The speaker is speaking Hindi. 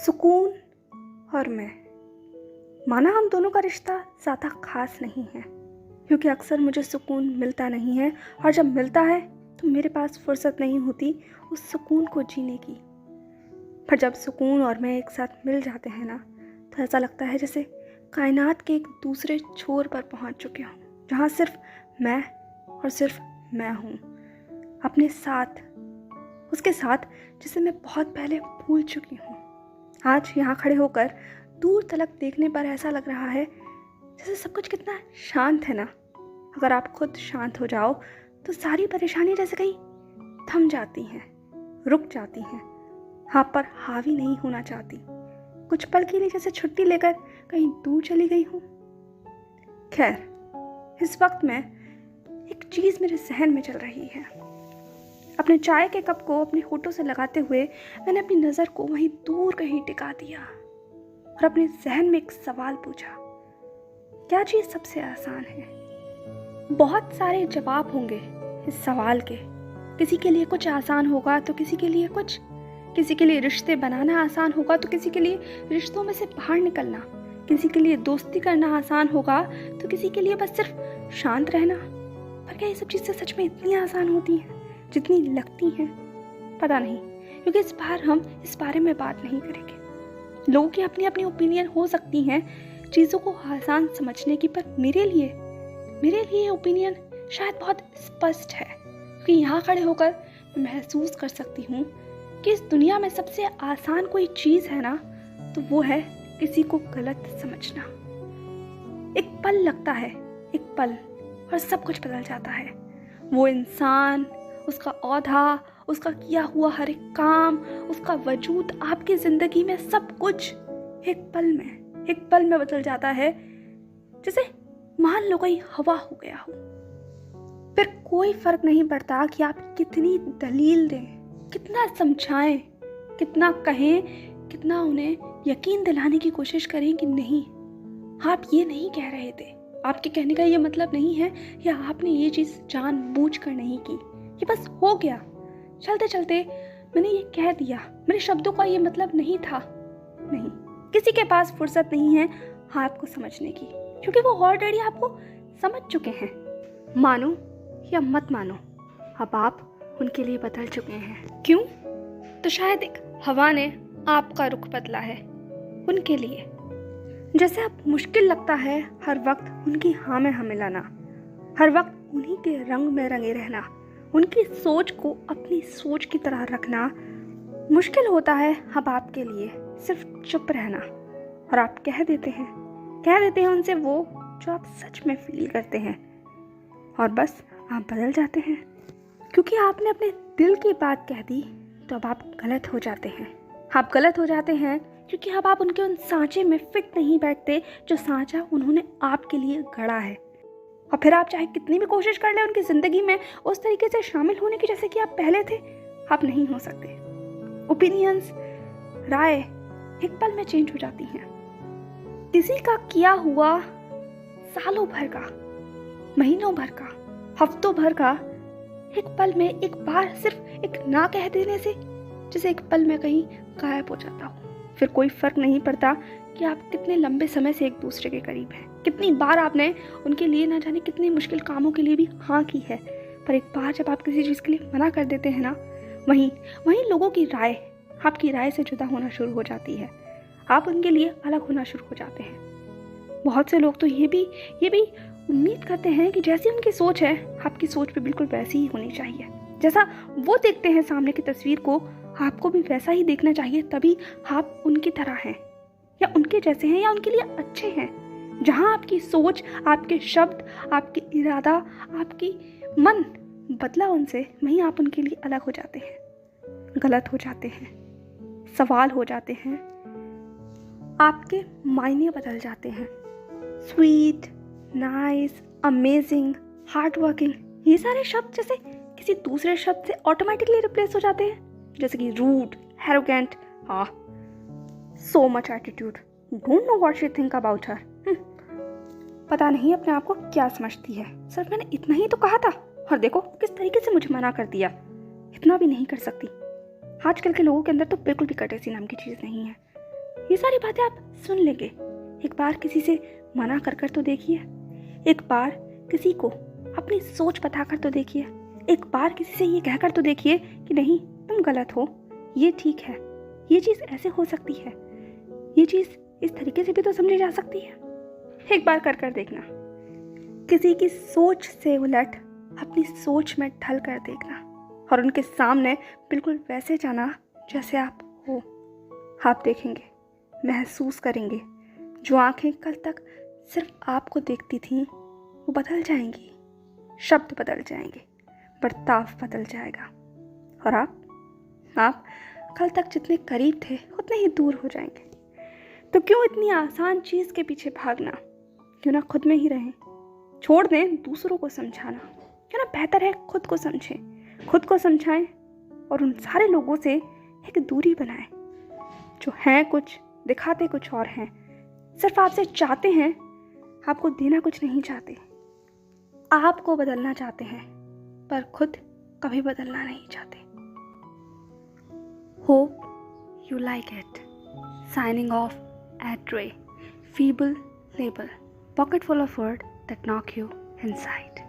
सुकून और मैं। माना हम दोनों का रिश्ता ज़्यादा खास नहीं है, क्योंकि अक्सर मुझे सुकून मिलता नहीं है, और जब मिलता है तो मेरे पास फुर्सत नहीं होती उस सुकून को जीने की। पर जब सुकून और मैं एक साथ मिल जाते हैं ना, तो ऐसा लगता है जैसे कायनात के एक दूसरे छोर पर पहुंच चुके हों, जहां सिर्फ मैं और सिर्फ मैं हूँ, अपने साथ, उसके साथ जिसे मैं बहुत पहले भूल चुकी हूँ। आज यहाँ खड़े होकर दूर तलक देखने पर ऐसा लग रहा है जैसे सब कुछ कितना शांत है ना। अगर आप खुद शांत हो जाओ तो सारी परेशानी जैसे कहीं थम जाती हैं, रुक जाती हैं, आप पर हावी नहीं होना चाहती, कुछ पल के लिए जैसे छुट्टी लेकर कहीं दूर चली गई हूँ। खैर, इस वक्त में एक चीज़ मेरे जहन में चल रही है। अपने चाय के कप को अपने होठों से लगाते हुए मैंने अपनी नज़र को वहीं दूर कहीं टिका दिया और अपने जहन में एक सवाल पूछा, क्या चीज़ सबसे आसान है? बहुत सारे जवाब होंगे इस सवाल के। किसी के लिए कुछ आसान होगा तो किसी के लिए कुछ। किसी के लिए रिश्ते बनाना आसान होगा तो किसी के लिए रिश्तों में से बाहर निकलना। किसी के लिए दोस्ती करना आसान होगा तो किसी के लिए बस सिर्फ शांत रहना। पर क्या ये सब चीज़ें सच में इतनी आसान होती हैं जितनी लगती हैं? पता नहीं, क्योंकि इस बार हम इस बारे में बात नहीं करेंगे। लोगों की अपनी अपनी ओपिनियन हो सकती हैं चीज़ों को आसान समझने की, पर मेरे लिए ओपिनियन शायद बहुत स्पष्ट है। क्योंकि यहाँ खड़े होकर मैं महसूस कर सकती हूँ कि इस दुनिया में सबसे आसान कोई चीज़ है ना, तो वो है किसी को गलत समझना। एक पल लगता है, एक पल, और सब कुछ बदल जाता है। वो इंसान, उसका औधा, उसका किया हुआ हर एक काम, उसका वजूद, आपकी ज़िंदगी में सब कुछ एक पल में बदल जाता है। जैसे मान लो कोई हवा हो गया हो। फिर कोई फर्क नहीं पड़ता कि आप कितनी दलील दें, कितना समझाएं, कितना कहें, कितना उन्हें यकीन दिलाने की कोशिश करें कि नहीं, आप ये नहीं कह रहे थे, आपके कहने का ये मतलब नहीं है, या आपने ये चीज़ जानबूझकर नहीं की, ये बस हो गया, चलते चलते मैंने ये कह दिया, मेरे शब्दों का ये मतलब नहीं था। नहीं, किसी के पास फुर्सत नहीं है आपको समझने की, क्योंकि वो ऑलरेडी आपको समझ चुके हैं। मानो या मत मानो, अब आप उनके लिए बदल चुके हैं। क्यों? तो शायद एक हवा ने आपका रुख बदला है उनके लिए। जैसे अब मुश्किल लगता है हर वक्त उनकी हाँ में हाँ मिलाना, हर वक्त उन्हीं के रंग में रंगे रहना, उनकी सोच को अपनी सोच की तरह रखना। मुश्किल होता है अब आपके लिए सिर्फ चुप रहना, और आप कह देते हैं उनसे वो जो आप सच में फील करते हैं, और बस आप बदल जाते हैं। क्योंकि आपने अपने दिल की बात कह दी तो अब आप गलत हो जाते हैं। आप गलत हो जाते हैं क्योंकि अब आप उनके उन सांचे में फिट नहीं बैठते जो सांचा उन्होंने आपके लिए गढ़ा है। और फिर आप चाहे कितनी भी कोशिश कर लें उनकी ज़िंदगी में उस तरीके से शामिल होने की जैसे कि आप पहले थे, आप नहीं हो सकते। ओपिनियंस, राय एक पल में चेंज हो जाती हैं। किसी का किया हुआ सालों भर का, महीनों भर का, हफ्तों भर का एक पल में एक बार सिर्फ एक ना कह देने से जैसे एक पल में कहीं गायब हो जाता हो। फिर कोई फर्क नहीं पड़ता कि आप कितने लंबे समय से एक दूसरे के करीब हैं, कितनी बार आपने उनके लिए ना जाने कितने मुश्किल कामों के लिए भी हाँ की है, पर एक बार जब आप किसी चीज़ के लिए मना कर देते हैं ना, वहीं लोगों की राय आपकी राय से जुदा होना शुरू हो जाती है। आप उनके लिए अलग होना शुरू हो जाते हैं। बहुत से लोग तो ये भी उम्मीद करते हैं कि जैसी उनकी सोच है आपकी सोच भी बिल्कुल वैसी ही होनी चाहिए। जैसा वो देखते हैं सामने की तस्वीर को, आपको भी वैसा ही देखना चाहिए, तभी आप उनकी तरह हैं या उनके जैसे हैं या उनके लिए अच्छे हैं। जहाँ आपकी सोच, आपके शब्द, आपके इरादा, आपकी मन बदला उनसे, वहीं आप उनके लिए अलग हो जाते हैं, गलत हो जाते हैं, सवाल हो जाते हैं, आपके मायने बदल जाते हैं। Sweet, nice, amazing, hard working, ये सारे शब्द जैसे किसी दूसरे शब्द से ऑटोमेटिकली रिप्लेस हो जाते हैं, जैसे कि rude, arrogant, so much attitude, don't know what she think about her. पता नहीं अपने आप को क्या समझती है, सिर्फ मैंने इतना ही तो कहा था, और देखो किस तरीके से मुझे मना कर दिया। इतना भी नहीं कर सकती। आजकल के लोगों के अंदर तो बिल्कुल भी कटेसी नाम की चीज़ नहीं है। ये सारी बातें आप सुन लेंगे। एक बार किसी से मना कर तो देखिए, एक बार किसी को अपनी सोच बताकर तो देखिए, एक बार किसी से ये कहकर तो देखिए कि नहीं तुम गलत हो, ये ठीक है, ये चीज़ ऐसे हो सकती है, ये चीज़ इस तरीके से भी तो समझी जा सकती है। एक बार कर देखना, किसी की सोच से उलट अपनी सोच में ढल कर देखना और उनके सामने बिल्कुल वैसे जाना जैसे आप हो। आप देखेंगे, महसूस करेंगे, जो आंखें कल तक सिर्फ आपको देखती थीं वो बदल जाएंगी, शब्द बदल जाएंगे, बर्ताव बदल जाएगा और आप कल तक जितने करीब थे उतने ही दूर हो जाएंगे। तो क्यों इतनी आसान चीज़ के पीछे भागना, क्यों ना खुद में ही रहें, छोड़ दें दूसरों को समझाना, क्यों ना बेहतर है खुद को समझें, खुद को समझाएं और उन सारे लोगों से एक दूरी बनाएं जो हैं कुछ, दिखाते कुछ और हैं, सिर्फ आपसे चाहते हैं, आपको देना कुछ नहीं चाहते, आपको बदलना चाहते हैं पर खुद कभी बदलना नहीं चाहते। Hope you like it. Signing off at Ray. Feeble label. Pocket full of words that knock you inside.